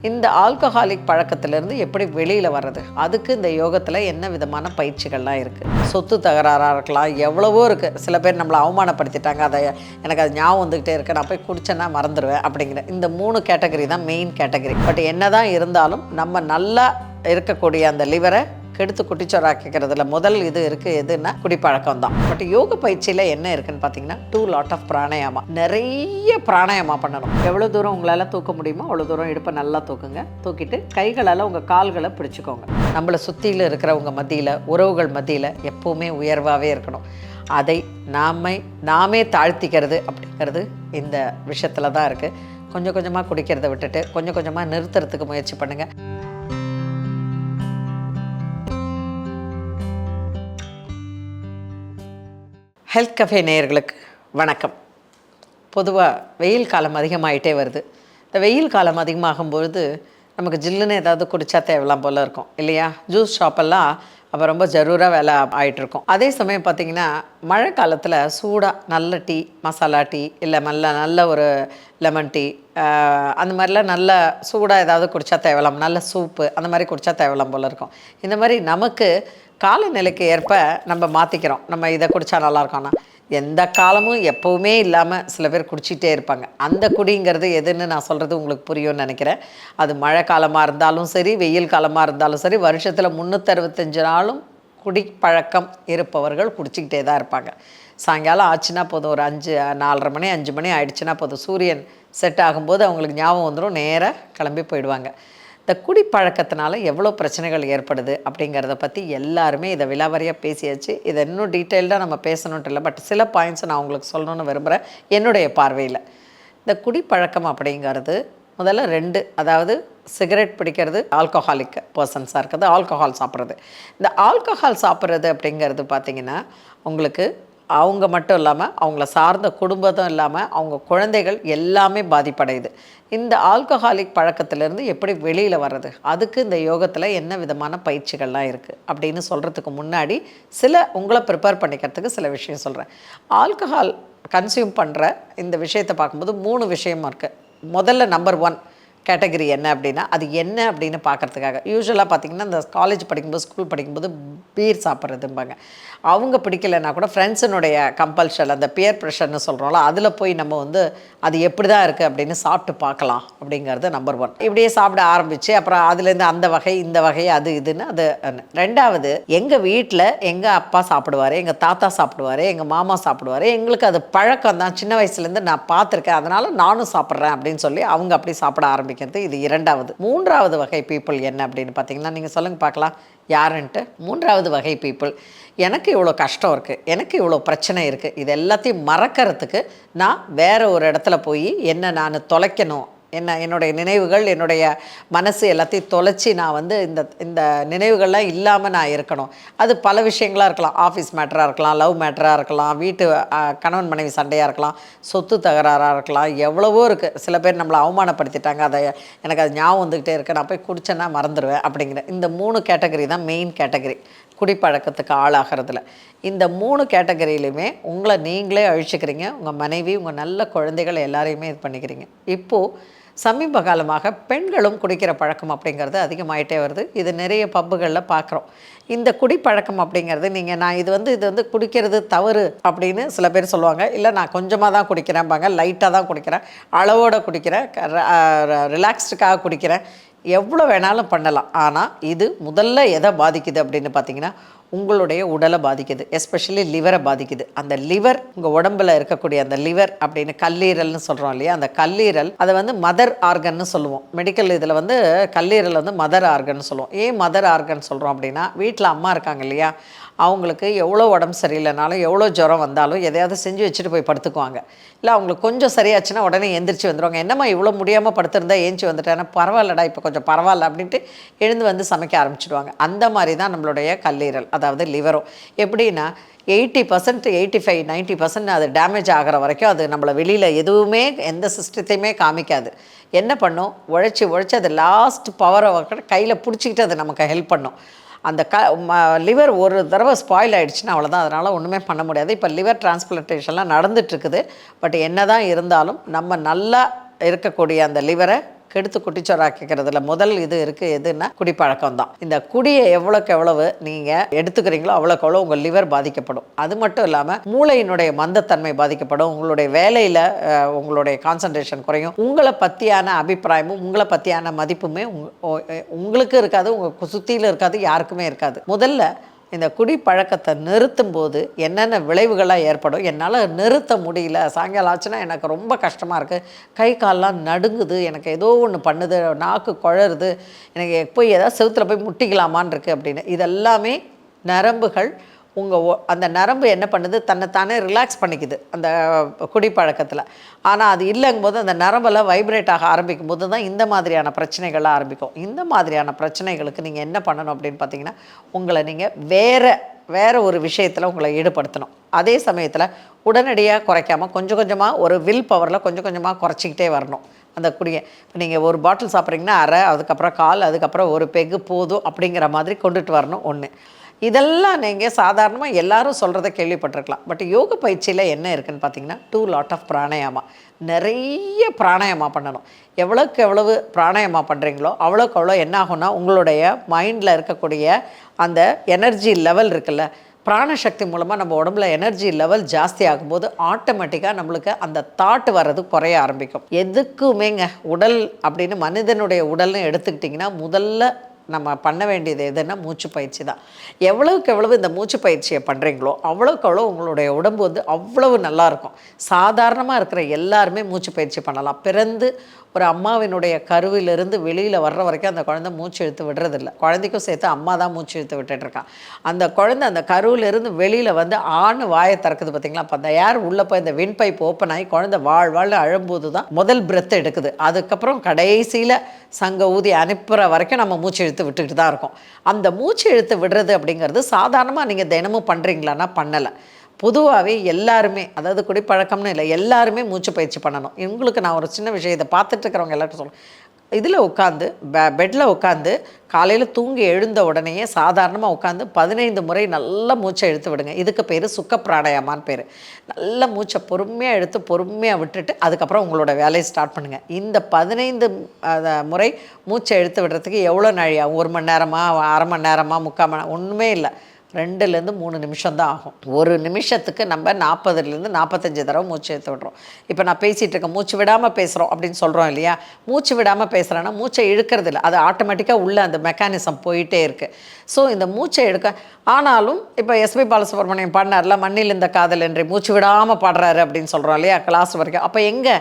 இந்த ஆல்கஹாலிக் பழக்கத்திலிருந்து எப்படி வெளியில் வர்றது, அதுக்கு இந்த யோகத்தில் என்ன விதமான பயிற்சிகள்லாம் இருக்குது. சொத்து தகராறாக இருக்கலாம், எவ்வளவோ இருக்குது. சில பேர் நம்மளை அவமானப்படுத்திட்டாங்க, அதை எனக்கு அது ஞாபகம் வந்துக்கிட்டே இருக்கு, நான் போய் குடிச்சேன்னா மறந்துடுவேன் அப்படிங்கிற இந்த 3 கேட்டகரி தான் மெயின் கேட்டகரி. பட் என்ன தான் இருந்தாலும் நம்ம நல்லா இருக்கக்கூடிய அந்த லிவரை கெடுத்து குட்டிச்சோராக்கிக்கிறதுல முதல் இது இருக்குது எதுன்னா குடிப்பழக்கம் தான். பட் யோக பயிற்சியில் என்ன இருக்குன்னு பார்த்தீங்கன்னா 2 lot of பிராணாயாமா, நிறைய பிராணாயாமா பண்ணணும். எவ்வளோ தூரம் உங்களால் தூக்க முடியுமோ அவ்வளோ தூரம் இடுப்பை நல்லா தூக்குங்க. தூக்கிட்டு கைகளால் உங்கள் கால்களை பிடிச்சிக்கோங்க. நம்மளை சுற்றியில் இருக்கிறவங்க மத்தியில், உறவுகள் மத்தியில் எப்போவுமே உயர்வாகவே இருக்கணும். அதை நாமே தாழ்த்திக்கிறது அப்படிங்கிறது இந்த விஷயத்தில் தான் இருக்குது. கொஞ்சம் கொஞ்சமாக குடிக்கிறத விட்டுட்டு கொஞ்சம் கொஞ்சமாக நிறுத்துறதுக்கு முயற்சி பண்ணுங்கள். ஹெல்த் கஃபே நேயர்களுக்கு வணக்கம். பொதுவாக வெயில் காலம் அதிகமாகிட்டே வருது. இந்த வெயில் காலம் அதிகமாகும்பொழுது நமக்கு ஜில்லுன்னு ஏதாவது குடித்தா தேவலாம் போல் இருக்கும் இல்லையா? ஜூஸ் ஷாப்பெல்லாம் அப்போ ரொம்ப ஜரூராக வேலை ஆகிட்டுருக்கும். அதே சமயம் பார்த்திங்கன்னா மழை காலத்தில் சூடாக நல்ல டீ, மசாலா டீ, இல்லை நல்ல ஒரு லெமன் டீ, அந்த மாதிரிலாம் நல்ல சூடாக ஏதாவது குடித்தா தேவலாம், நல்ல சூப்பு அந்த மாதிரி குடித்தா தேவலாம் போல் இருக்கும். இந்த மாதிரி நமக்கு காலநிலைக்கு ஏற்ப நம்ம மாற்றிக்கிறோம். நம்ம இதை குடித்தா நல்லாயிருக்கோன்னா எந்த காலமும் எப்போவுமே இல்லாமல் சில பேர் குடிச்சிட்டே இருப்பாங்க. அந்த குடிங்கிறது எதுன்னு நான் சொல்கிறது உங்களுக்கு புரியும்னு நினைக்கிறேன். அது மழை காலமாக இருந்தாலும் சரி, வெயில் காலமாக இருந்தாலும் சரி, வருஷத்தில் 365 நாளும் குடிப்பழக்கம் இருப்பவர்கள் குடிச்சிக்கிட்டே தான் இருப்பாங்க. சாயங்காலம் ஆச்சுன்னா போதும், ஒரு 4:30 மணி 5 மணி ஆயிடுச்சுன்னா போதும், சூரியன் செட் ஆகும்போது அவங்களுக்கு ஞாபகம் வந்துடும், நேராக கிளம்பி போயிடுவாங்க. இந்த குடிப்பழக்கத்தினால எவ்வளோ பிரச்சனைகள் ஏற்படுது அப்படிங்கிறத பற்றி எல்லாருமே இதை விலாவரியாக பேசியாச்சு. இதை இன்னும் டீட்டெயில்டாக நம்ம பேசணுன்ட்டு இல்லை, பட் சில பாயிண்ட்ஸை நான் உங்களுக்கு சொல்லணும்னு விரும்புகிறேன் என்னுடைய பார்வையில். இந்த குடிப்பழக்கம் அப்படிங்கிறது முதல்ல 2, அதாவது சிகரெட் பிடிக்கிறது, ஆல்கஹாலிக் பர்சன்ஸாக இருக்கிறது, ஆல்கஹால் சாப்பிட்றது. இந்த ஆல்கஹால் சாப்பிட்றது அப்படிங்கிறது பார்த்திங்கன்னா உங்களுக்கு அவங்க மட்டும் இல்லாமல் அவங்கள சார்ந்த குடும்பத்தும் இல்லாமல் அவங்க குழந்தைகள் எல்லாமே பாதிப்படையுது. இந்த ஆல்கஹாலிக் பழக்கத்திலேருந்து எப்படி வெளியில் வர்றது, அதுக்கு இந்த யோகத்தில் என்ன விதமான பயிற்சிகள்லாம் இருக்குது அப்படின்னு சொல்கிறதுக்கு முன்னாடி உங்களை ப்ரிப்பேர் பண்ணிக்கிறதுக்கு சில விஷயம் சொல்கிறேன். ஆல்கஹால் கன்சியூம் பண்ணுற இந்த விஷயத்தை பார்க்கும்போது 3 விஷயமா இருக்குது. முதல்ல நம்பர் 1 கேட்டகரி என்ன அப்படின்னா, அது என்ன அப்படின்னு பார்க்குறதுக்காக யூஸ்வலாக பார்த்திங்கன்னா இந்த காலேஜ் படிக்கும்போது, ஸ்கூல் படிக்கும்போது பீர் சாப்பிட்றதும்பாங்க. அவங்க பிடிக்கலைன்னா கூட ஃப்ரெண்ட்ஸினுடைய கம்பல்ஷன், அந்த பியர் ப்ரெஷர்னு சொல்கிறோம்ல, அதில் போய் நம்ம அது எப்படி தான் இருக்குது அப்படின்னு சாப்பிட்டு பார்க்கலாம் அப்படிங்கிறது நம்பர் 1. இப்படியே சாப்பிட ஆரம்பித்து அப்புறம் அதுலேருந்து அந்த வகை இந்த வகை அது இதுன்னு அது. 2வது, எங்கள் வீட்டில் எங்கள் அப்பா சாப்பிடுவார், எங்கள் தாத்தா சாப்பிடுவார், எங்கள் மாமா சாப்பிடுவார், எங்களுக்கு அது பழக்கம் தான், சின்ன வயசுலேருந்து நான் பார்த்துருக்கேன், அதனால் நானும் சாப்பிட்றேன் அப்படின்னு சொல்லி அவங்க அப்படி சாப்பிட ஆரம்பிக்கிறது. இது 2வது. 3வது வகை பீப்புள் என்ன அப்படின்னு பார்த்தீங்கன்னா, நீங்கள் சொல்லுங்கள் பார்க்கலாம் யாருன்ட்டு. 3வது வகை பீப்புள், எனக்கு இவ்வளோ கஷ்டம் இருக்குது, எனக்கு இவ்வளோ பிரச்சனை இருக்குது, இது எல்லாத்தையும் மறக்கிறதுக்கு நான் வேறு ஒரு இடத்துல போய் நான் தொலைக்கணும், என்னுடைய நினைவுகள், என்னுடைய மனசு எல்லாத்தையும் தொலைச்சி நான் இந்த நினைவுகள்லாம் இல்லாமல் நான் இருக்கணும். அது பல விஷயங்களாக இருக்கலாம். ஆஃபீஸ் மேட்டராக இருக்கலாம், லவ் மேட்டராக இருக்கலாம், வீட்டு கணவன் மனைவி சண்டையாக இருக்கலாம், சொத்து தகராறாக இருக்கலாம், எவ்வளவோ இருக்குது. சில பேர் நம்மளை அவமானப்படுத்திட்டாங்க, அதை எனக்கு அது ஞாபகம் வந்துக்கிட்டே இருக்கு, நான் போய் குடிச்சேன்னா மறந்துடுவேன் அப்படிங்கிற இந்த 3 கேட்டகரி தான் மெயின் கேட்டகரி குடிப்பழக்கத்துக்கு ஆளாகிறதுல. இந்த 3 கேட்டகரியிலுமே உங்களை நீங்களே அழிச்சிக்கிறீங்க, உங்கள் மனைவி, உங்கள் நல்ல குழந்தைகள் எல்லாரையுமே இது பண்ணிக்கிறீங்க. இப்போது சமீப காலமாக பெண்களும் குடிக்கிற பழக்கம் அப்படிங்கிறது அதிகமாகிட்டே வருது. இது நிறைய பப்புகளில் பார்க்குறோம். இந்த குடிப்பழக்கம் அப்படிங்கிறது நான் இது குடிக்கிறது தவறு அப்படின்னு சில பேர் சொல்லுவாங்க. இல்லை, நான் கொஞ்சமாக தான் குடிக்கிறேன்பாங்க, லைட்டாக தான் குடிக்கிறேன், அளவோடு குடிக்கிறேன், ரிலாக்ஸ்டுக்காக குடிக்கிறேன், எவ்வளோ வேணாலும் பண்ணலாம். ஆனால் இது முதல்ல எதை பாதிக்குது அப்படின்னு பார்த்தீங்கன்னா, உங்களுடைய உடலை பாதிக்குது, எஸ்பெஷலி லிவரை பாதிக்குது. அந்த லிவர், உங்கள் உடம்பில் இருக்கக்கூடிய அந்த லிவர் அப்படின்னு கல்லீரல்னு சொல்கிறோம் இல்லையா, அந்த கல்லீரல் அதை மதர் ஆர்கன்னு சொல்லுவோம். மெடிக்கல் இதில் கல்லீரல் மதர் ஆர்கன் சொல்லுவோம். ஏன் மதர் ஆர்கன் சொல்கிறோம் அப்படின்னா, வீட்டில் அம்மா இருக்காங்க இல்லையா, அவங்களுக்கு எவ்வளோ உடம்பு சரியில்லைனாலும், எவ்வளோ ஜுரம் வந்தாலும் எதையாவது செஞ்சு வச்சுட்டு போய் படுத்துக்குவாங்க. இல்லை, அவங்களுக்கு கொஞ்சம் சரியாச்சுன்னா உடனே எந்திரிச்சு வந்துடுவாங்க. என்னம்மா இவ்வளோ முடியாமல் படுத்திருந்தா ஏஞ்சி வந்துட்டேன்னா, பரவாயில்லடா இப்போ கொஞ்சம் பரவாயில்ல அப்படின்ட்டு எழுந்து சமைக்க ஆரம்பிச்சிடுவாங்க. அந்த மாதிரி தான் நம்மளுடைய கல்லீரல், அதாவது லிவரும். எப்படின்னா 80%, 85%, 90% அது டேமேஜ் ஆகிற வரைக்கும் அது நம்மளை வெளியில் எதுவுமே எந்த சிஸ்டத்தையுமே காமிக்காது. என்ன பண்ணும், உழைச்சி அது லாஸ்ட் பவரை கையில் பிடிச்சிக்கிட்டு அது நமக்கு ஹெல்ப் பண்ணும். அந்த லிவர் ஒரு தடவை ஸ்பாயில் ஆகிடுச்சுன்னா அவ்வளோதான், அதனால் ஒன்றுமே பண்ண முடியாது. இப்போ லிவர் டிரான்ஸ்பிளான்டேஷன்லாம் நடந்துகிட்ருக்குது. பட் என்ன தான் இருந்தாலும் நம்ம நல்லா இருக்கக்கூடிய அந்த லிவரை கெடுத்து குட்டிச்சோறாக்கிறதுல முதல் இது இருக்குது எதுன்னா குடிப்பழக்கம் தான். இந்த குடியை எவ்வளோக்கு எவ்வளவு நீங்கள் எடுத்துக்கிறீங்களோ அவ்வளோக்கு எவ்வளோ உங்கள் லிவர் பாதிக்கப்படும். அது மட்டும் இல்லாமல் மூளையினுடைய மந்தத்தன்மை பாதிக்கப்படும். உங்களுடைய வேலையில் உங்களுடைய கான்சன்ட்ரேஷன் குறையும். உங்களை பற்றியான அபிப்பிராயமும் உங்களை பற்றியான மதிப்புமே உங்களுக்கு இருக்காது, உங்கள் சுற்றியில் இருக்காது, யாருக்குமே இருக்காது. முதல்ல இந்த குடிப்பழக்கத்தை நிறுத்தும் போது என்னென்ன விளைவுகளாக ஏற்படும். என்னால் நிறுத்த முடியல, சாயங்காலம் ஆச்சுன்னா எனக்கு ரொம்ப கஷ்டமாக இருக்குது, கை கால்லாம் நடுங்குது, எனக்கு ஏதோ ஒன்று பண்ணுது, நாக்கு குழறுது, எனக்கு போய் ஏதாவது செவுத்தில் போய் முட்டிக்கலாமான் இருக்குது அப்படின்னு. இதெல்லாமே நரம்புகள் அந்த நரம்பு என்ன பண்ணுது, தன்னைத்தானே ரிலாக்ஸ் பண்ணிக்குது அந்த குடிப்பழக்கத்தில். ஆனால் அது இல்லைங்கும் போது அந்த நரம்பெல்லாம் வைப்ரேட் ஆக ஆரம்பிக்கும் போது தான் இந்த மாதிரியான பிரச்சனைகள்லாம் ஆரம்பிக்கும். இந்த மாதிரியான பிரச்சனைகளுக்கு நீங்கள் என்ன பண்ணணும் அப்படின்னு பார்த்தீங்கன்னா, உங்களை நீங்கள் வேறு ஒரு விஷயத்தில் உங்களை ஈடுபடுத்தணும். அதே சமயத்தில் உடனடியாக குறைக்காமல் கொஞ்சம் கொஞ்சமாக ஒரு வில் பவரில் கொஞ்சம் கொஞ்சமாக குறைச்சிக்கிட்டே வரணும் அந்த குடியை. இப்போ நீங்கள் ஒரு பாட்டில் சாப்பிட்றீங்கன்னா அரை, அதுக்கப்புறம் கால், அதுக்கப்புறம் ஒரு பெகு போதும் அப்படிங்கிற மாதிரி கொண்டுட்டு வரணும். ஒன்று இதெல்லாம் நீங்கள் சாதாரணமாக எல்லாரும் சொல்கிறத கேள்விப்பட்டிருக்கலாம். பட் யோக பயிற்சியில் என்ன இருக்குதுன்னு பார்த்தீங்கன்னா, 2 lot of பிராணாயாமா. நிறைய பிராணாயாமா பண்ணணும். எவ்வளோக்கு எவ்வளவு பிராணாயாமா பண்ணுறீங்களோ அவ்வளோக்கு அவ்வளோ என்ன ஆகும்னா, உங்களுடைய மைண்டில் இருக்கக்கூடிய அந்த எனர்ஜி லெவல் இருக்குல்ல, பிராணசக்தி மூலமாக நம்ம உடம்புல எனர்ஜி லெவல் ஜாஸ்தி ஆகும்போது ஆட்டோமேட்டிக்காக நம்மளுக்கு அந்த தாட் வர்றது குறைய ஆரம்பிக்கும். எதுக்குமேங்க உடல் அப்படின்னு மனிதனுடைய உடல்னு எடுத்துக்கிட்டிங்கன்னா முதல்ல நம்ம பண்ண வேண்டியது எதுன்னா மூச்சு பயிற்சி தான். எவ்வளவுக்கு எவ்வளவு இந்த மூச்சு பயிற்சியை பண்ணுறீங்களோ அவ்வளோக்கு அவ்வளோ உங்களுடைய உடம்பு வந்து அவ்வளவு நல்லாயிருக்கும். சாதாரணமாக இருக்கிற எல்லாருமே மூச்சு பயிற்சி பண்ணலாம். பிறந்து ஒரு அம்மாவினுடைய கருவிலிருந்து வெளியில் வர்ற வரைக்கும் அந்த குழந்தை மூச்சு இழுத்து விடுறதில்ல. குழந்தைக்கும் சேர்த்து அம்மா தான் மூச்சு இழுத்து விட்டுட்ருக்கான். அந்த குழந்தை அந்த கருவிலிருந்து வெளியில் வந்து ஆண் வாயை திறக்குது பார்த்திங்களா, அப்போ அந்த ஏர் உள்ளே போய் இந்த வின் பைப் ஓப்பன் ஆகி குழந்தை வாழ் அழும்போது தான் முதல் பிரெத் எடுக்குது. அதுக்கப்புறம் கடைசியில் சங்க ஊதி அனுப்புகிற வரைக்கும் நம்ம மூச்சு இழுத்து விட்டுக்கிட்டு தான் இருக்கோம். அந்த மூச்சு இழுத்து விடுறது அப்படிங்கிறது சாதாரணமாக நீங்கள் தினமும் பண்ணுறீங்களான்னா பண்ணலை. பொதுவாகவே எல்லாருமே, அதாவது குடிப்பழக்கம்னு இல்லை, எல்லாருமே மூச்சு பயிற்சி பண்ணணும். உங்களுக்கு நான் ஒரு சின்ன விஷயம் இதை பார்த்துட்டு இருக்கிறவங்க எல்லாருக்கும் சொல்லுவேன். இதில் உட்காந்து பெட்டில் உட்காந்து காலையில் தூங்கி எழுந்த உடனேயே சாதாரணமாக உட்காந்து 15 முறை நல்லா மூச்சை இழுத்து விடுங்க. இதுக்கு பேர் சுக்க பிராணாயாமான்னு பேர். நல்ல மூச்சை பொறுமையாக இழுத்து பொறுமையாக விட்டுட்டு அதுக்கப்புறம் உங்களோட வேலையை ஸ்டார்ட் பண்ணுங்கள். இந்த 15 முறை மூச்சை இழுத்து விடுறதுக்கு எவ்வளோ நாழி ஆகும்? 1 மணி நேரமா, அரை மணி நேரமா, 3/4 மணி நேரம்? ஒன்றுமே இல்லை, 2லேருந்து 3 நிமிஷம் தான் ஆகும். ஒரு நிமிஷத்துக்கு நம்ம 40லேருந்து 45 தடவை மூச்சு எடுத்து விடுறோம். இப்போ நான் பேசிகிட்டு இருக்கேன், மூச்சு விடாமல் பேசுகிறோம் அப்படின்னு சொல்கிறோம் இல்லையா? மூச்சு விடாமல் பேசுகிறேன்னா மூச்சை இழுக்கிறது இல்லை, அது ஆட்டோமேட்டிக்காக உள்ள அந்த மெக்கானிசம் போயிட்டே இருக்குது. ஸோ இந்த மூச்சை ஆனாலும் இப்போ எஸ்பி பாலசுப்ரமணியம் பாடினார்ல, மண்ணில் இந்த காதல் என்று மூச்சு விடாமல் பாடுறாரு அப்படின்னு சொல்கிறோம் இல்லையா, கிளாஸ் வரைக்கும். அப்போ எங்கே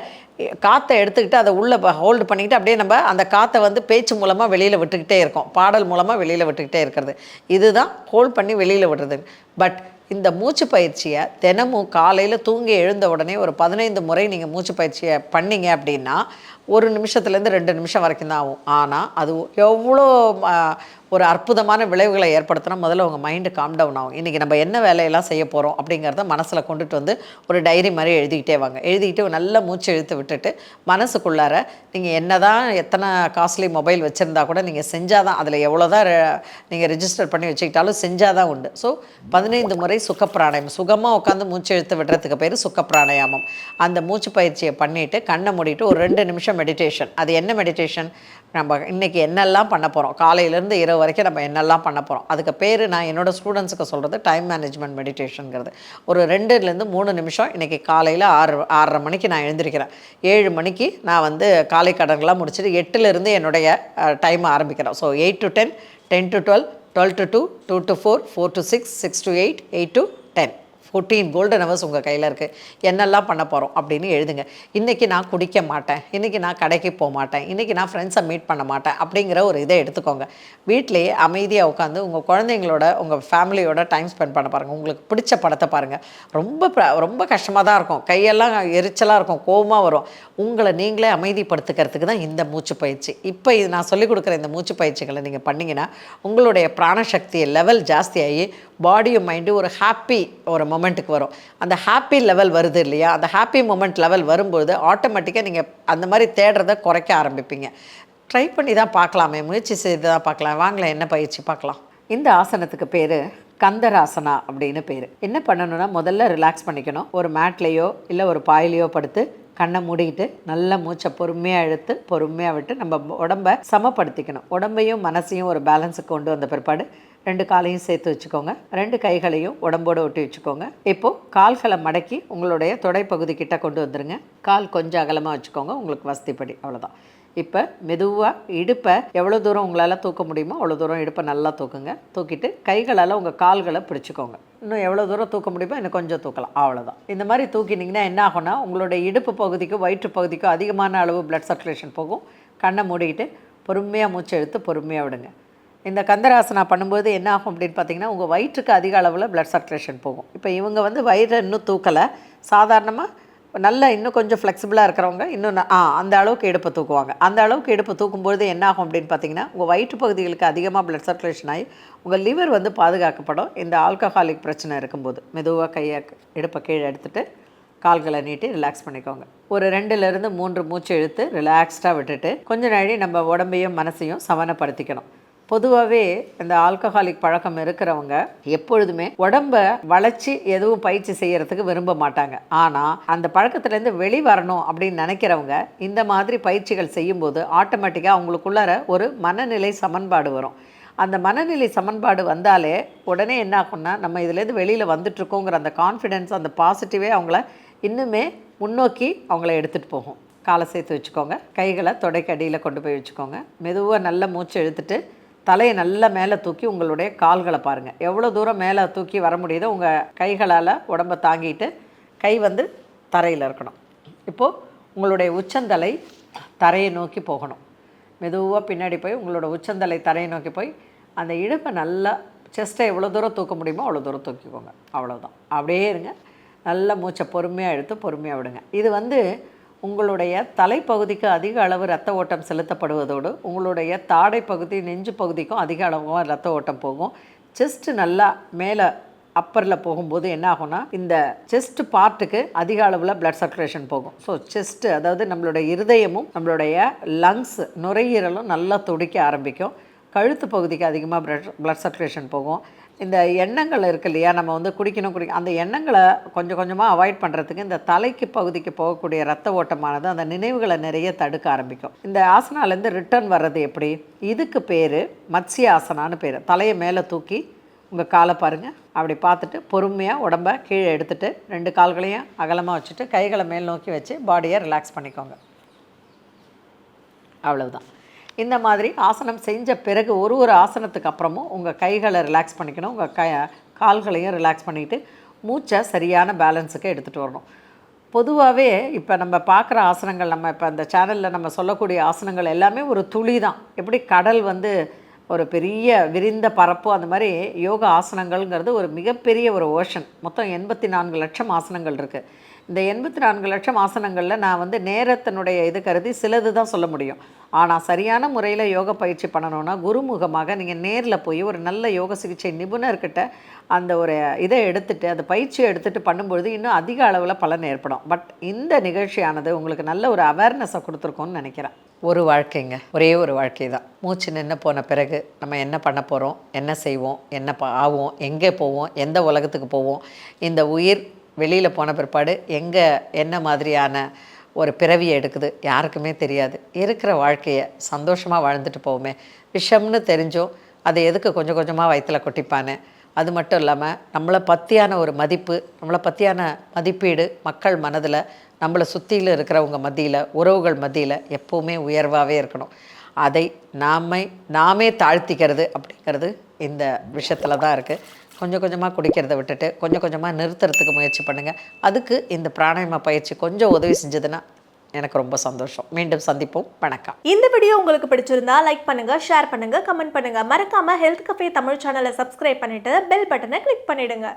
காற்றை எடுத்துக்கிட்டு அதை உள்ளே ஹோல்டு பண்ணிக்கிட்டு அப்படியே நம்ம அந்த காற்றை வந்து பேச்சு மூலமாக வெளியில் விட்டுக்கிட்டே இருக்கோம், பாடல் மூலமாக வெளியில் விட்டுக்கிட்டே இருக்கிறது. இதுதான் ஹோல்ட் பண்ணி வெளியில் விடுறது. பட் இந்த மூச்சு பயிற்சியை தினமும் காலையில் தூங்கி எழுந்த உடனே ஒரு 15 முறை நீங்கள் மூச்சு பயிற்சியை பண்ணிங்க அப்படின்னா 1 நிமிஷத்துலேருந்து 2 நிமிஷம் வரைக்கும் தான் ஆகும். ஆனால் அது எவ்வளோ ஒரு அற்புதமான விளைவுகளை ஏற்படுத்தினா முதல்ல உங்கள் மைண்டு காம் டவுன் ஆகும். இன்றைக்கி நம்ம என்ன வேலையெல்லாம் செய்ய போகிறோம் அப்படிங்கிறத மனசில் கொண்டுட்டு வந்து ஒரு டைரி மாதிரி எழுதிக்கிட்டே வாங்க. எழுதிக்கிட்டு நல்ல மூச்சு இழுத்து விட்டுட்டு மனசுக்குள்ளார நீங்கள் என்ன தான் எத்தனை காஸ்ட்லி மொபைல் வச்சுருந்தா கூட நீங்கள் செஞ்சால் தான், அதில் எவ்வளோ தான் நீங்கள் ரிஜிஸ்டர் பண்ணி வச்சுக்கிட்டாலும் செஞ்சால் தான் உண்டு. ஸோ 15 முறை சுகப்பிராணாயாமம், சுகமாக உட்காந்து மூச்சு இழுத்து விடுறதுக்கு பேர் சுகப்பிராணாயாமம். அந்த மூச்சு பயிற்சியை பண்ணிவிட்டு கண்ணை மூடிட்டு ஒரு 2 நிமிஷம் மெடிடேஷன். அது என்ன மெடிடேஷன்? நம்ம இன்றைக்கி என்னெல்லாம் பண்ண போகிறோம், காலையிலேருந்து இரவு வரைக்கும் நம்ம என்னெல்லாம் பண்ண போகிறோம், அதுக்கு பேர் நான் என்னோடய ஸ்டூடெண்ட்ஸுக்கு சொல்கிறது டைம் மேனேஜ்மெண்ட் மெடிடேஷனுங்கிறது. ஒரு 2லேருந்து 3 நிமிஷம் இன்றைக்கி காலையில் 6:30 மணிக்கு நான் எழுந்திருக்கிறேன். 7 மணிக்கு நான் வந்து காலை கடன்கள்லாம் முடிச்சுட்டு 8லேருந்து என்னுடைய டைம் ஆரம்பிக்கிறேன். So 8 to 10, 10 to 12, 12 to 2, 2 to 4, 4 to 6, 6 to 8, 8 to 10. 14 golden hours உங்கள் கையில் இருக்குது. என்னெல்லாம் பண்ண போகிறோம் அப்படின்னு எழுதுங்க. இன்றைக்கி நான் குடிக்க மாட்டேன், இன்றைக்கி நான் கடைக்கு போக மாட்டேன், இன்றைக்கி நான் ஃப்ரெண்ட்ஸை மீட் பண்ண மாட்டேன் அப்படிங்கிற ஒரு இதை எடுத்துக்கோங்க. வீட்டிலேயே அமைதியாக உட்காந்து உங்கள் குழந்தைங்களோட உங்கள் ஃபேமிலியோட டைம் ஸ்பெண்ட் பண்ண பாருங்கள். உங்களுக்கு பிடிச்ச படத்தை பாருங்கள். ரொம்ப கஷ்டமாக தான் இருக்கும், கையெல்லாம் எரிச்சலாக இருக்கும், கோபமாக வரும். உங்களை நீங்களே அமைதிப்படுத்துக்கிறதுக்கு தான் இந்த மூச்சு பயிற்சி. இப்போ இது நான் சொல்லிக் கொடுக்குற இந்த மூச்சு பயிற்சிகளை நீங்கள் பண்ணிங்கன்னா உங்களுடைய பிராணசக்தி லெவல் ஜாஸ்தியாகி பாடியும் மைண்டு ஒரு ஹாப்பி ஒரு மொமெண்ட்டுக்கு வரும். அந்த ஹாப்பி லெவல் வருது இல்லையா, அந்த ஹாப்பி மொமெண்ட் லெவல் வரும்போது ஆட்டோமேட்டிக்காக நீங்கள் அந்த மாதிரி தேடுறதை குறைக்க ஆரம்பிப்பீங்க. ட்ரை பண்ணி தான் பார்க்கலாமே, முயற்சி செய்து தான் பார்க்கலாம். வாங்கலாம், என்ன பயிற்சி பார்க்கலாம். இந்த ஆசனத்துக்கு பேர் கந்தராசனா அப்படின்னு பேர். என்ன பண்ணணும்னா முதல்ல ரிலாக்ஸ் பண்ணிக்கணும். ஒரு மேட்லேயோ இல்லை ஒரு பாயிலையோ படுத்து கண்ணை மூடிக்கிட்டு நல்லா மூச்சை பொறுமையாக இழுத்து பொறுமையாக விட்டு நம்ம உடம்பை சமப்படுத்திக்கணும். உடம்பையும் மனசையும் ஒரு பேலன்ஸுக்கு கொண்டு வந்த பிற்பாடு 2 காலையும் சேர்த்து வச்சுக்கோங்க. 2 கைகளையும் உடம்போடு ஒட்டி வச்சுக்கோங்க. இப்போது கால்களை மடக்கி உங்களுடைய தொடைப்பகுதி கிட்ட கொண்டு வந்துடுங்க. கால் கொஞ்சம் அகலமாக வச்சுக்கோங்க, உங்களுக்கு வசதிப்படி. அவ்வளோதான். இப்போ மெதுவாக இடுப்பை எவ்வளோ தூரம் உங்களால் தூக்க முடியுமோ அவ்வளோ தூரம் இடுப்பை நல்லா தூக்குங்க. தூக்கிட்டு கைகளால் உங்கள் கால்களை பிடிச்சிக்கோங்க. இன்னும் எவ்வளோ தூரம் தூக்க முடியுமோ இன்னும் கொஞ்சம் தூக்கலாம். அவ்வளோதான். இந்த மாதிரி தூக்கினீங்கன்னா என்ன ஆகும்னா, உங்களுடைய இடுப்பு பகுதிக்கும் வயிற்று பகுதிக்கும் அதிகமான அளவு பிளட் சர்க்குலேஷன் போகும். கண்ணை மூடிக்கிட்டு பொறுமையாக மூச்சை இழுத்து பொறுமையாக விடுங்க. இந்த கந்தராசனா பண்ணும்போது என்ன ஆகும் அப்படின்னு பார்த்தீங்கன்னா, உங்கள் வயிற்றுக்கு அதிக அளவில் பிளட் சர்க்குலேஷன் போகும். இப்போ இவங்க வயிறை இன்னும் தூக்கலை. சாதாரணமாக நல்லா இன்னும் கொஞ்சம் ஃப்ளெக்சிபிளாக இருக்கிறவங்க இன்னும் அந்த அளவுக்கு இடுப்பை தூக்குவாங்க. அந்த அளவுக்கு இடுப்பை தூக்கும்போது என்ன ஆகும் அப்படின்னு பார்த்தீங்கன்னா, உங்கள் வயிற்று பகுதிகளுக்கு அதிகமாக பிளட் சர்க்குலேஷன் ஆகி உங்கள் லிவர் பாதுகாக்கப்படும். இந்த ஆல்கஹாலிக் பிரச்சனை இருக்கும்போது மெதுவாக இடுப்பை கீழே எடுத்துகிட்டு கால்களை நீட்டி ரிலாக்ஸ் பண்ணிக்கோங்க. ஒரு 2லேருந்து 3 மூச்சு இழுத்து ரிலாக்ஸ்டாக விட்டுட்டு கொஞ்ச நாளி நம்ம உடம்பையும் மனசையும் சமனப்படுத்திக்கணும். பொதுவாகவே இந்த ஆல்கஹாலிக் பழக்கம் இருக்கிறவங்க எப்பொழுதுமே உடம்பை வளைச்சி எதுவும் பயிற்சி செய்கிறதுக்கு விரும்ப மாட்டாங்க. ஆனால் அந்த பழக்கத்துலேருந்து வெளிவரணும் அப்படின்னு நினைக்கிறவங்க இந்த மாதிரி பயிற்சிகள் செய்யும்போது ஆட்டோமேட்டிக்காக அவங்களுக்குள்ளார ஒரு மனநிலை சமன்பாடு வரும். அந்த மனநிலை சமன்பாடு வந்தாலே உடனே என்ன ஆகும்னா, நம்ம இதுலேருந்து வெளியில் வந்துட்டுருக்கோங்கிற அந்த கான்ஃபிடென்ஸ், அந்த பாசிட்டிவே அவங்கள இன்னுமே முன்னோக்கி அவங்கள எடுத்துகிட்டு போகும். காலை சேர்த்து வச்சுக்கோங்க. கைகளை தொடைக்கு அடியில் கொண்டு போய் வச்சுக்கோங்க. மெதுவாக நல்ல மூச்சு இழுத்துட்டு தலையை நல்லா மேலே தூக்கி உங்களுடைய கால்களை பாருங்கள். எவ்வளோ தூரம் மேலே தூக்கி வர முடியுதோ உங்கள் கைகளால் உடம்பை தாங்கிட்டு கை தரையில் இருக்கணும். இப்போது உங்களுடைய உச்சந்தலை தரையை நோக்கி போகணும். மெதுவாக பின்னாடி போய் உங்களோட உச்சந்தலை தரையை நோக்கி போய் அந்த இடுப்பை நல்லா செஸ்ட்டை எவ்வளோ தூரம் தூக்க முடியுமோ அவ்வளோ தூரம் தூக்கிக்கோங்க. அவ்வளோதான். அப்படியே இருங்க. நல்லா மூச்சை பொறுமையாக எடுத்து பொறுமையாக விடுங்க. இது உங்களுடைய தலைப்பகுதிக்கு அதிக அளவு இரத்த ஓட்டம் செலுத்தப்படுவதோடு உங்களுடைய தாடை பகுதி நெஞ்சு பகுதிக்கும் அதிக அளவு இரத்த ஓட்டம் போகும். செஸ்ட்டு நல்லா மேலே அப்பரில் போகும்போது என்ன ஆகும்னா, இந்த செஸ்ட் பார்ட்டுக்கு அதிக அளவில் பிளட் சர்க்குலேஷன் போகும். ஸோ செஸ்ட்டு, அதாவது நம்மளுடைய இருதயமும் நம்மளுடைய லங்ஸ் நுரையீரலும் நல்லா துடிக்க ஆரம்பிக்கும். கழுத்து பகுதிக்கு அதிகமாக பிளட் சர்க்குலேஷன் போகும். இந்த எண்ணங்கள் இருக்குது இல்லையா, நம்ம குடிக்கணும் அந்த எண்ணங்களை கொஞ்சம் கொஞ்சமாக அவாய்ட் பண்ணுறதுக்கு இந்த தலைக்கு பகுதிக்கு போகக்கூடிய ரத்த ஓட்டமானது அந்த நினைவுகளை நிறைய தடுக்க ஆரம்பிக்கும். இந்த ஆசனாலேருந்து ரிட்டர்ன் வர்றது எப்படி? இதுக்கு பேர் மத்ஸ்ய ஆசனான்னு பேர். தலையை மேலே தூக்கி உங்கள் காலை பாருங்கள். அப்படி பார்த்துட்டு பொறுமையாக உடம்பை கீழே எடுத்துகிட்டு 2 கால்களையும் அகலமாக வச்சுட்டு கைகளை மேல் நோக்கி வச்சு பாடியை ரிலாக்ஸ் பண்ணிக்கோங்க. அவ்வளவுதான். இந்த மாதிரி ஆசனம் செஞ்ச பிறகு ஒரு ஆசனத்துக்கு அப்புறமும் உங்கள் கைகளை ரிலாக்ஸ் பண்ணிக்கணும். உங்கள் கால்களையும் ரிலாக்ஸ் பண்ணிவிட்டு மூச்சை சரியான பேலன்ஸுக்கு எடுத்துகிட்டு வரணும். பொதுவாகவே இப்போ நம்ம பார்க்குற ஆசனங்கள், நம்ம இப்போ அந்த சேனலில் நம்ம சொல்லக்கூடிய ஆசனங்கள் எல்லாமே ஒரு துளி தான். எப்படி கடல் ஒரு பெரிய விரிந்த பரப்பு, அந்த மாதிரி யோகா ஆசனங்கள்ங்கிறது ஒரு மிகப்பெரிய ஒரு ஓஷன். மொத்தம் 84 லட்சம் ஆசனங்கள் இருக்குது. இந்த 84 லட்சம் ஆசனங்களில் நான் நேரத்தினுடைய இது கருதி சிலது தான் சொல்ல முடியும். ஆனால் சரியான முறையில் யோகா பயிற்சி பண்ணணுன்னா குருமுகமாக நீங்கள் நேரில் போய் ஒரு நல்ல யோக சிகிச்சை நிபுணர்கிட்ட அந்த ஒரு இதை எடுத்துகிட்டு அந்த பயிற்சியை எடுத்துகிட்டு பண்ணும்பொழுது இன்னும் அதிக அளவில் பலன் ஏற்படும். பட் இந்த நிகழ்ச்சியானது உங்களுக்கு நல்ல ஒரு அவேர்னஸை கொடுத்துருக்கோன்னு நினைக்கிறேன். ஒரு வாழ்க்கைங்க, ஒரே ஒரு வாழ்க்கை தான். மூச்சு நின்று போன பிறகு நம்ம என்ன பண்ண போகிறோம், என்ன செய்வோம், என்ன ஆவோம், எங்கே போவோம், எந்த உலகத்துக்கு போவோம், இந்த உயிர் வெளியில் போன பிற்பாடு எங்கே என்ன மாதிரியான ஒரு பிறவியை எடுக்குது யாருக்குமே தெரியாது. இருக்கிற வாழ்க்கையை சந்தோஷமாக வாழ்ந்துட்டு போவோமே. விஷம்னு தெரிஞ்சோம் அதை எதுக்கு கொஞ்சம் கொஞ்சமாக வயிற்றில் கொட்டிப்பானே. அது மட்டும் இல்லாமல் நம்மளை பற்றியான ஒரு மதிப்பு, நம்மளை பற்றியான மதிப்பீடு மக்கள் மனதில், நம்மளை சுற்றியில் இருக்கிறவங்க மத்தியில், உறவுகள் மத்தியில் எப்போவுமே உயர்வாகவே இருக்கணும். அதை நாமே தாழ்த்திக்கிறது அப்படிங்கிறது இந்த விஷயத்தில் தான் இருக்குது. கொஞ்சம் கொஞ்சமாக குடிக்கிறத விட்டுட்டு கொஞ்சம் கொஞ்சமாக நிறுத்துறதுக்கு முயற்சி பண்ணுங்கள். அதுக்கு இந்த பிராணாயாம பயிற்சி கொஞ்சம் உதவி செஞ்சதுன்னா எனக்கு ரொம்ப சந்தோஷம். மீண்டும் சந்திப்போம். வணக்கம். இந்த வீடியோ உங்களுக்கு பிடிச்சிருந்தா லைக் பண்ணுங்க, ஷேர் பண்ணுங்க, கமெண்ட் பண்ணுங்க. மறக்காம ஹெல்த் கஃபே தமிழ் சேனலை சப்ஸ்கிரைப் பண்ணிட்டு பெல் பட்டனை கிளிக் பண்ணிடுங்க.